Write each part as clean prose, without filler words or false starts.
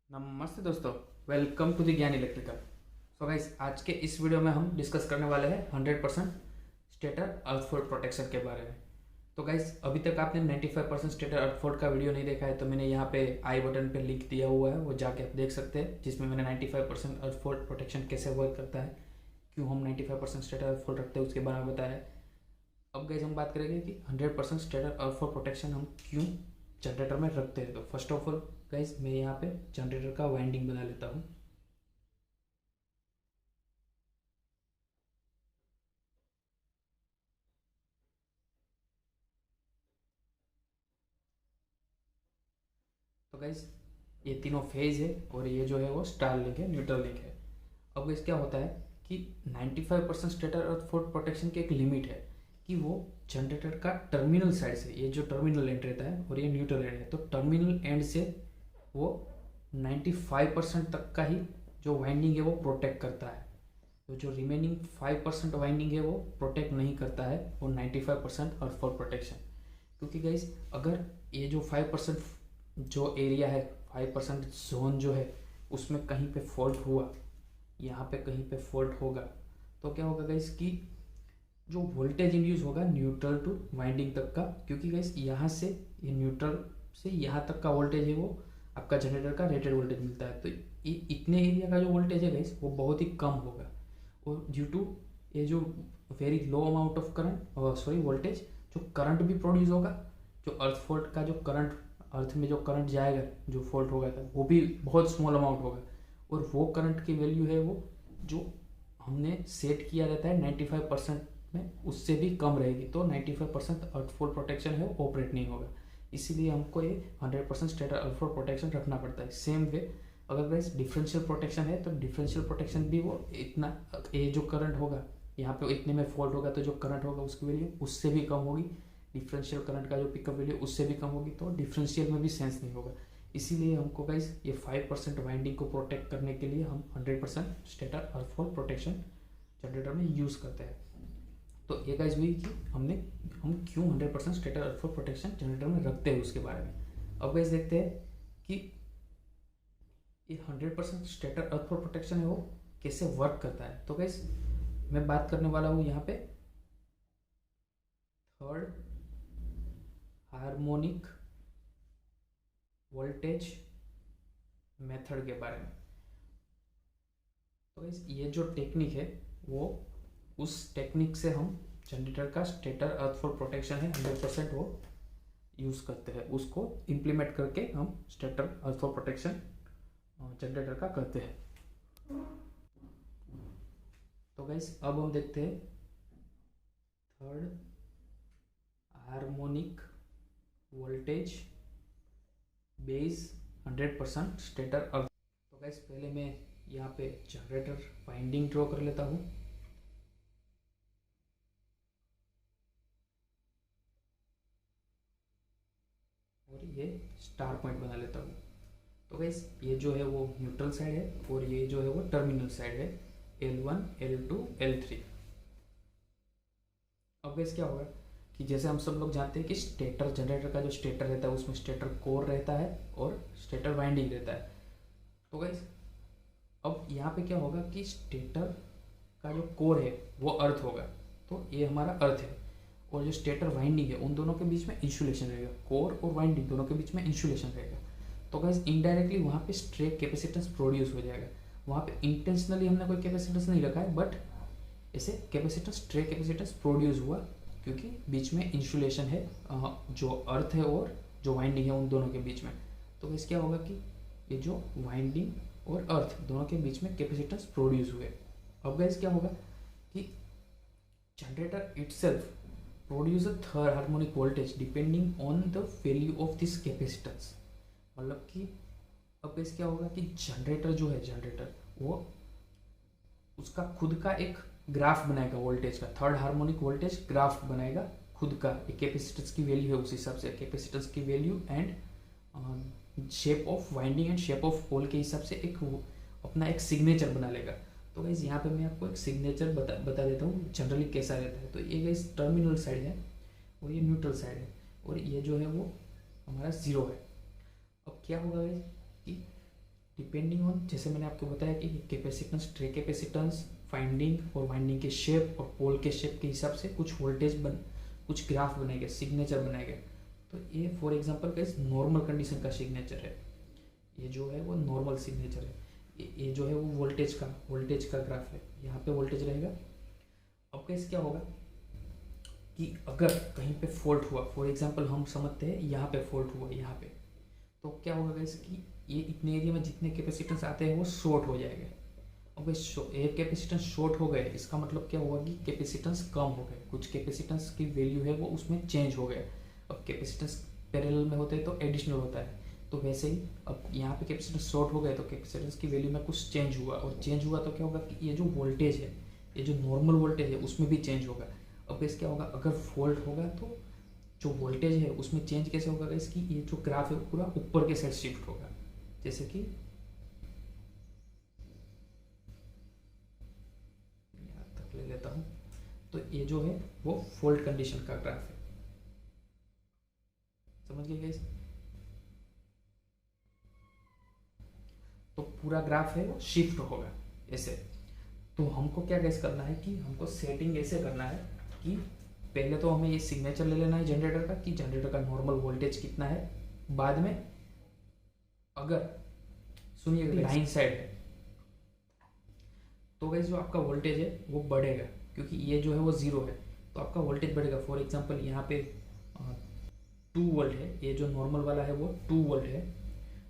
नमस्ते दोस्तों, welcome to the ज्ञान इलेक्ट्रिकल। सो गाइस, आज के इस वीडियो में हम डिस्कस करने वाले हैं 100% स्टेटर अर्थफोर्ड प्रोटेक्शन के बारे में। तो गाइस, अभी तक आपने 95% स्टेटर अर्थफोर्ड का वीडियो नहीं देखा है तो मैंने यहाँ पे आई बटन पे लिंक दिया हुआ है, वो जाके आप देख सकते हैं, जिसमें मैंने 95% अर्थफोर्ड प्रोटेक्शन कैसे वर्क करता है, क्यों हम 95% स्टेटर अर्थफोर्ड रखते हैं उसके बारे में बताया है। अब गाइस हम बात करेंगे कि 100% स्टेटर अर्थफोर्ड प्रोटेक्शन हम क्यों जनरेटर में रखते हैं। तो फर्स्ट ऑफ ऑल गाइस, मैं यहाँ पे जनरेटर का वाइंडिंग बना लेता हूँ। तो गाइस, ये तीनों फेज है और ये जो है वो स्टार लिंक है, न्यूट्रल लिंक है। अब गाइस क्या होता है कि 95% स्टेटर अर्थफोर्ड प्रोटेक्शन की एक लिमिट है कि वो जनरेटर का टर्मिनल साइड से, ये जो टर्मिनल एंड रहता है और ये न्यूट्रल एंड है, तो टर्मिनल एंड से वो 95% तक का ही जो वाइंडिंग है वो प्रोटेक्ट करता है। तो जो रिमेनिंग 5% वाइंडिंग है वो प्रोटेक्ट नहीं करता है वो 95% अर्थफोर्ड प्रोटेक्शन। क्योंकि गाइस, अगर ये जो 5% जो एरिया है, 5% जोन जो है, उसमें कहीं पे फॉल्ट हुआ, यहाँ पे कहीं पे फॉल्ट होगा, तो क्या होगा गाइस कि जो वोल्टेज इंड्यूस होगा न्यूट्रल टू वाइंडिंग तक का, क्योंकि गाइस यहाँ से ये न्यूट्रल से यहाँ तक का वोल्टेज है वो आपका जनरेटर का रेटेड वोल्टेज मिलता है, तो ये इतने एरिया का जो वोल्टेज है गाइस वो बहुत ही कम होगा। और ड्यू टू ये जो very low amount of current, sorry voltage, जो करंट भी प्रोड्यूस होगा, जो अर्थ फॉल्ट का जो करंट, अर्थ में जो करंट जाएगा, जो फॉल्ट होगा था, वो भी बहुत स्मॉल अमाउंट होगा। और वो करंट की वैल्यू है वो जो हमने सेट किया रहता है 95% में, उससे भी कम रहेगी, तो 95% अर्थफोर्ड प्रोटेक्शन है वो ऑपरेट नहीं होगा। इसीलिए हमको ये 100% स्टेटर अर्थफोर्ड प्रोटेक्शन रखना पड़ता है। सेम वे अगर वैसे डिफरेंशियल प्रोटेक्शन है तो डिफरेंशियल प्रोटेक्शन भी वो इतना, ये जो करंट होगा यहाँ पे इतने में फॉल्ट होगा तो जो करंट होगा उसकी वैल्यू उससे भी कम होगी, डिफरेंशियल करंट का जो पिकअप वैल्यू उससे भी कम होगी, तो डिफरेंशियल में भी सेंस नहीं होगा। इसीलिए हमको गाइस ये 5% वाइंडिंग को प्रोटेक्ट करने के लिए हम 100% स्टेटर अर्थफोर्ड प्रोटेक्शन जनरेटर में यूज़ करते हैं। तो ये गाइस हुई कि हम क्यों 100% स्टेटर अर्थफोर्ड प्रोटेक्शन जनरेटर में रखते हैं उसके बारे में। अब गाइस देखते हैं कि ये 100% स्टेटर अर्थफोर्ड प्रोटेक्शन है वो कैसे वर्क करता है। तो गाइस मैं बात करने वाला हूँ यहाँ पे थर्ड हार्मोनिक वोल्टेज मेथड के बारे में। तो गाइस ये जो टेक्निक है वो, उस टेक्निक से हम जनरेटर का स्टेटर अर्थफोर्ड प्रोटेक्शन है 100% वो यूज़ करते हैं, उसको इम्प्लीमेंट करके हम स्टेटर अर्थफोर्ड प्रोटेक्शन जनरेटर का करते हैं। तो गाइस अब हम देखते हैं third harmonic voltage base 100% stator earth. तो गाइस पहले मैं यहाँ पे जनरेटर वाइंडिंग ड्रॉ कर लेता हूँ। और ये स्टार पॉइंट बना लेता हूँ। तो गाइस ये जो है वो न्यूट्रल साइड है और ये जो है वो टर्मिनल साइड है, L1 L2 L3। अब गाइस क्या होगा कि जैसे हम सब लोग जानते हैं कि स्टेटर, जनरेटर का जो स्टेटर रहता है उसमें स्टेटर कोर रहता है और स्टेटर वाइंडिंग रहता है। तो गाइस अब यहाँ पे क्या होगा कि स्टेटर का जो कोर है वो अर्थ होगा, तो ये हमारा अर्थ है, और जो स्टेटर वाइंडिंग है उन दोनों के बीच में इंसुलेशन रहेगा, कोर और वाइंडिंग दोनों के बीच में इंसुलेशन रहेगा। तो गाइस इनडायरेक्टली वहाँ पे स्ट्रे कैपेसिटेंस प्रोड्यूस हो जाएगा। वहाँ पे इंटेंशनली हमने कोई कैपेसिटेंस नहीं रखा है, बट ऐसे कैपेसिटेंस, स्ट्रे कैपेसिटेंस प्रोड्यूस हुआ क्योंकि बीच में इंसुलेशन है, जो अर्थ है और जो वाइंडिंग है उन दोनों के बीच में। तो गाइस क्या होगा कि ये जो वाइंडिंग और अर्थ दोनों के बीच में कैपेसिटेंस प्रोड्यूस हुए। अब गाइस क्या होगा कि generator itself produce a third harmonic voltage depending on the value of this capacitance. मतलब कि अब गाइस क्या होगा कि जनरेटर जो है, जनरेटर वो उसका खुद का एक ग्राफ बनाएगा वोल्टेज का, थर्ड हार्मोनिक वोल्टेज ग्राफ बनाएगा खुद का, एक कैपेसिटेंस की वैल्यू है उस हिसाब से, कैपेसिटेंस की value and shape of winding and shape of pole के हिसाब से एक अपना एक सिग्नेचर बना लेगा। तो गाइस यहाँ पे मैं आपको एक सिग्नेचर बता देता हूँ जनरली कैसा रहता है। तो ये गाइस टर्मिनल साइड है और ये न्यूट्रल साइड है और ये जो है वो हमारा जीरो है। अब क्या होगा गाइस कि डिपेंडिंग ऑन, जैसे मैंने आपको बताया कि कैपेसिटेंस, ट्रे कैपेसिटेंस, फाइंडिंग और वाइंडिंग के शेप और पोल के शेप के हिसाब से कुछ वोल्टेज कुछ ग्राफ बनाएगा, सिग्नेचर बनाएगा। तो ये for example guys normal condition का सिग्नेचर है, ये जो है वो नॉर्मल सिग्नेचर है। ये जो है वो वोल्टेज का ग्राफ है, यहाँ पे वोल्टेज रहेगा। अब गाइस क्या होगा कि अगर कहीं पे फॉल्ट हुआ, फॉर एग्जांपल हम समझते हैं यहाँ पे फॉल्ट हुआ यहाँ पे, तो क्या होगा गाइस कि ये इतने एरिया में जितने कैपेसिटेंस आते हैं वो शॉर्ट हो जाएंगे। अब एक कैपेसिटेंस शॉर्ट हो गए, इसका मतलब क्या हुआ कि कैपेसिटेंस कम हो गए, कुछ कैपेसिटेंस की वैल्यू है वो उसमें चेंज हो गया। अब कैपेसिटेंस पैरेलल में होते हैं तो एडिशनल होता है, तो वैसे ही अब यहाँ पे कैपेसिटेंस शॉर्ट हो गए तो कैपेसिटेंस की वैल्यू में कुछ चेंज हुआ, और चेंज हुआ तो क्या होगा कि ये जो वोल्टेज है, ये जो नॉर्मल वोल्टेज है उसमें भी चेंज होगा। अब इस क्या होगा, अगर फॉल्ट होगा तो जो वोल्टेज है उसमें चेंज कैसे होगा, इसकी ये जो ग्राफ है पूरा ऊपर के साइड शिफ्ट होगा। जैसे कि यहाँ तक ले लेता हूँ, तो ये जो है वो फॉल्ट कंडीशन का ग्राफ है, समझ गए गाइस। तो पूरा ग्राफ है वो शिफ्ट होगा ऐसे। तो हमको क्या गैस करना है कि हमको सेटिंग ऐसे करना है कि पहले तो हमें ये सिग्नेचर ले लेना है जनरेटर का कि जनरेटर का नॉर्मल वोल्टेज कितना है। बाद में अगर सुनिए लाइन साइड है तो गैस जो आपका वोल्टेज है वो बढ़ेगा, क्योंकि ये जो है वो 0 है तो आपका वोल्टेज बढ़ेगा। फॉर एग्जांपल यहाँ पे 2 वोल्ट है, ये जो नॉर्मल वाला है वो 2 वोल्ट है,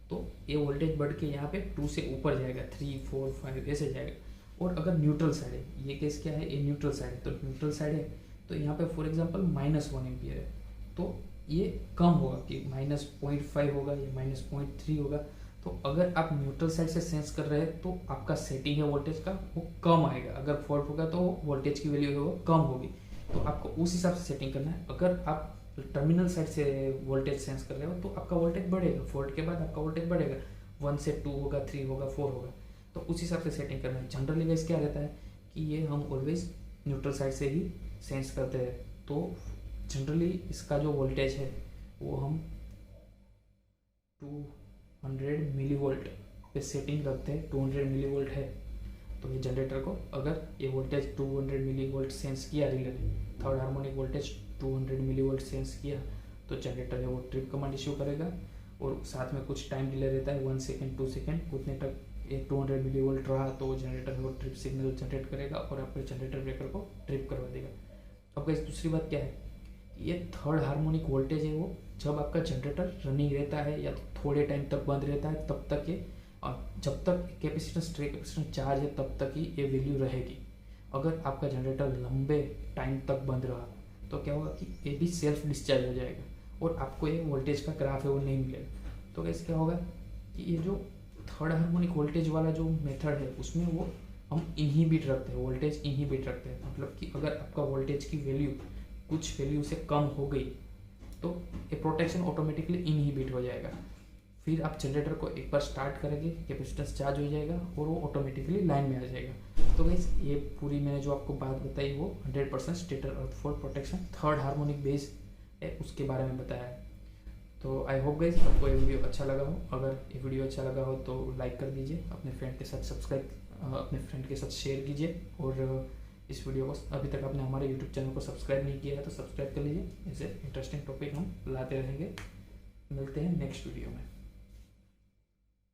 तो ये वोल्टेज बढ़ के यहाँ पे 2 से ऊपर जाएगा, 3, 4, 5 ऐसे जाएगा। और अगर न्यूट्रल साइड है, ये केस क्या है, ये न्यूट्रल साइड है, तो न्यूट्रल साइड है तो यहाँ पे फॉर एग्जांपल -1 एम्पियर है, तो ये कम होगा कि -0.5 होगा या -0.3 होगा। तो अगर आप न्यूट्रल साइड से सेंस कर रहे हैं तो आपका सेटिंग है वोल्टेज का वो कम आएगा, अगर फॉल्ट होगा तो वोल्टेज की वैल्यू है वो कम होगी, तो आपको उस हिसाब से सेटिंग करना है। अगर आप टर्मिनल साइड से वोल्टेज सेंस कर रहे हो तो आपका वोल्टेज बढ़ेगा, फॉल्ट के बाद आपका वोल्टेज बढ़ेगा, 1 से 2 होगा, 3 होगा, 4 होगा, तो उस हिसाब से सेटिंग करना है। जनरली गाइस क्या रहता है कि ये हम ऑलवेज न्यूट्रल साइड से ही सेंस करते हैं, तो जनरली इसका जो वोल्टेज है वो हम 200 मिलीवोल्ट पे सेटिंग रखते हैं। 200 मिलीवोल्ट है तो ये जनरेटर को अगर ये वोल्टेज 200 मिलीवोल्ट सेंस किया, relay third harmonic voltage 200 millivolt sense किया, तो जनरेटर है वो ट्रिप कमांड इशू करेगा, और साथ में कुछ टाइम डिले रहता है 1 सेकेंड 2 सेकेंड, उतने तक एक 200 मिलीवोल्ट रहा तो जनरेटर है वो ट्रिप सिग्नल जनरेट करेगा और आपके जनरेटर ब्रेकर को ट्रिप करवा देगा। अब इस दूसरी बात क्या है, ये थर्ड हार्मोनिक वोल्टेज है वो जब आपका जनरेटर रनिंग रहता है या थोड़े टाइम तक बंद रहता है तब तक ये, और जब तक कैपेसिटेंस ट्रे कैपेसिटेंस चार्ज है तब तक ही ये वैल्यू रहेगी। अगर आपका जनरेटर लंबे टाइम तक बंद रहा तो क्या होगा कि ये भी सेल्फ डिस्चार्ज हो जाएगा और आपको ये वोल्टेज का ग्राफ है वो नहीं मिलेगा। तो कैसे क्या होगा कि ये जो थर्ड हार्मोनिक वोल्टेज वाला जो मेथड है उसमें वो हम इनहिबिट रखते हैं, वोल्टेज इनहिबिट रखते हैं, मतलब कि अगर आपका वोल्टेज की वैल्यू कुछ वैल्यू से कम हो गई तो ये प्रोटेक्शन ऑटोमेटिकली इनहिबिट हो जाएगा। फिर आप जनरेटर को एक बार स्टार्ट करेंगे, कैपेसिटेंस चार्ज हो जाएगा और वो ऑटोमेटिकली लाइन में आ जाएगा। तो गाइस ये पूरी मैंने जो आपको बात बताई वो 100% stator earth fault protection third harmonic base है उसके बारे में बताया है। तो आई होप गाइस आपको ये वीडियो अच्छा लगा हो। अगर ये वीडियो अच्छा लगा हो तो लाइक कर दीजिए, अपने फ्रेंड के साथ अपने फ्रेंड के साथ शेयर कीजिए, और इस वीडियो को अभी तक आपने हमारे यूट्यूब चैनल को सब्सक्राइब नहीं किया है तो सब्सक्राइब कर लीजिए। ऐसे इंटरेस्टिंग टॉपिक हम लाते रहेंगे। मिलते हैं नेक्स्ट वीडियो में।